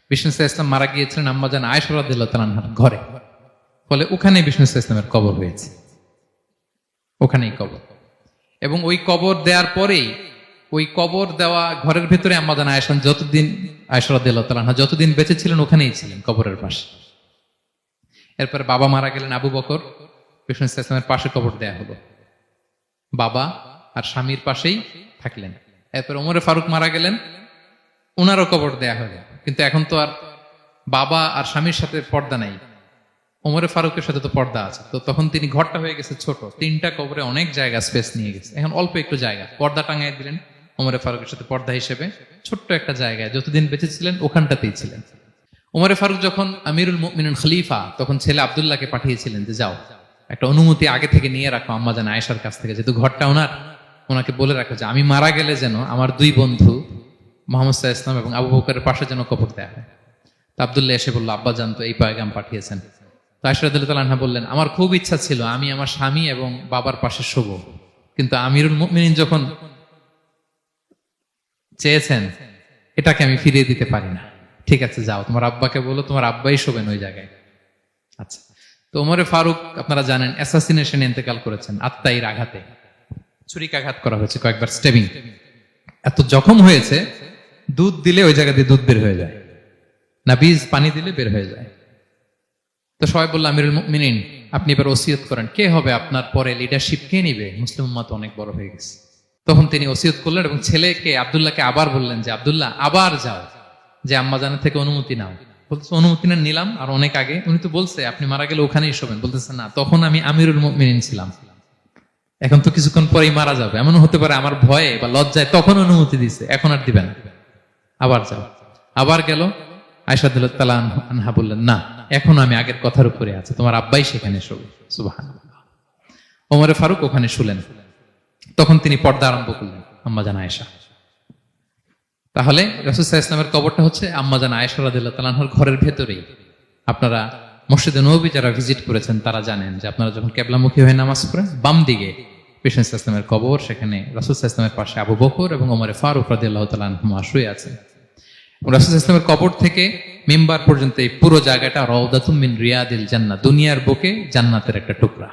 বিষ্ণু ইসলাম মারা গিয়েছিলেন আম্মাজান আয়েশা রাদিয়াল্লাহু তাআলা আনহার ঘরে, ফলে ওখানেই বিষ্ণু ইসলামের কবর হয়েছে, ওখানেই কবর। এবং ওই কবর দেওয়ার পরেই, ওই কবর দেওয়া ঘরের ভেতরে আম্মাজান আয়েশা রাদিয়াল্লাহু তাআলা আনহা যতদিন বেঁচে ছিলেন ওখানেই ছিলেন, কবরের পাশে। এরপরে বাবা মারা গেলেন আবু বকর, বিষ্ণু ইসলামের পাশে কবর দেয়া হলো, বাবা আর স্বামীর পাশেই থাকলেন। এরপর ওমরে ফারুক মারা গেলেন, ওনারও কবর দেয়া হলো। কিন্তু এখন তো আর বাবা আর স্বামীর সাথে পর্দা নাই, ওমরে ফারুকের সাথে তো পর্দা আছে। তো তখন তিনি, ঘরটা হয়ে গেছে ছোট, 3টা কবরে অনেক জায়গা স্পেস নিয়ে গেছে, এখন অল্প একটু জায়গা, পর্দা টাঙাই দিলেন ওমরে ফারুকের সাথে পর্দা হিসেবে, ছোট্ট একটা জায়গায় যতদিন বেঁচে ছিলেন ওখানটাতেই ছিলেন। ওমরে ফারুক যখন আমিরুল মুমিনিন খলিফা, তখন ছেলে আব্দুল্লাহকে পাঠিয়েছিলেন যে যাও একটা অনুমতি আগে থেকে নিয়ে রাখো আম্মাজান আয়েশার কাছ থেকে, যেহেতু ঘরটা ওনার, ওনাকে বলে রাখো যে আমি মারা গেলে যেন আমার 2 বন্ধু মুহাম্মদ সাল্লাল্লাহু আলাইহি ওয়াসাল্লাম এবং আবু বকরের পাশে যেন কবর দেয়া হয়। তো আব্দুল্লাহ এসে বলল, আব্বা জান তো এই পয়গাম পাঠিয়েছেন। তো আয়েশা রাদিয়াল্লাহু তাআলা আনহা বললেন, আমার খুব ইচ্ছা ছিল আমি আমার স্বামী এবং বাবার পাশে শোব, কিন্তু আমিরুল মুমিনিন যখন চেয়েছেন এটাকে আমি ফিরিয়ে দিতে পারি না। ঠিক আছে যাও, তোমার আব্বাকে বলো তোমার আব্বাই শোবেন ওই জায়গায়। আচ্ছা। তো ওমরে ফারুক আপনারা জানেন অ্যাসাসিনেশনে ইন্তেকাল করেছেন, আত্মাইর আঘাতে, ছুরিকাঘাত করা হয়েছে কয়েকবার, স্টেবিং। এত জখম হয়েছে, দুধ দিলে ওই জায়গা দিয়ে দুধ বের হয়ে যায়, নাবিজ পানি দিলে বের হয়ে যায়। তো সবাই বলল, আমিরুল মুমিনিন আপনি এবার ওসিয়ত করেন, কে হবে আপনার পরে লিডারশিপ, কে নিবে, মুসলিম উম্মাত অনেক বড় হয়ে গেছে। তখন তিনি ওসিয়ত করলেন এবং ছেলেকে আব্দুল্লাহকে আবার বললেন যে আব্দুল্লাহ আবার যাও, যে আম্মাজানের থেকে অনুমতি নাও। বলতেছে অনুমতি না নিলাম আর অনেক আগে, উনি তো বলছে আপনি মারা গেলে ওখানেই শোবেন। বলতেছে না, তখন আমি আমিরুল মুমিনিন ছিলাম, এখন তো কিছুক্ষণ পরেই মারা যাবে, এমনও হতে পারে আমার ভয়ে বা লজ্জায় তখন অনুমতি দিছে, এখন আর দিবেন, আবার যাও। আবার গেল, আয়েশা রাদিয়াল্লাহু তাআলা আনহা বললেন, না এখন আমি আগের কথার উপরে আছি, তোমার আব্বাই সেখানে শোবে। সুবহানাল্লাহ। ওমরে ফারুক ওখানে শুলেন, তখন তিনি পর্দা আরম্ভ করলেন আম্মাজান আয়েশা। তাহলে রাসূল সাল্লাল্লাহু আলাইহি ওয়াসাল্লামের কবরটা হচ্ছে আম্মাজান আয়েশা রাদিয়াল্লাহু তাআলা আনহার ঘরের ভেতরেই। আপনারা মসজিদে নববী যারা ভিজিট করেছেন তারা জানেন যে আপনারা যখন কিবলামুখী হয়ে নামাজ পড়েন, বাম দিকে বিষ্ণু সাল্লাল্লাহু আলাইহি ওয়াসাল্লামের কবর, সেখানে রাসূল সাল্লাল্লাহু আলাইহি ওয়াসাল্লামের পাশে আবু বকর এবং ওমরে ফারুক রাদিয়াল্লাহু তাআলা আনহুমা শুয়ে আছেন। রাসূল সাল্লাল্লাহু আলাইহি ওয়াসাল্লামের কবর থেকে মিম্বার পর্যন্ত এই পুরো জায়গাটা রাউদাতুম মিন রিয়াদিল জান্নাহ, দুনিয়ার বুকে জান্নাতের একটা টুকরা।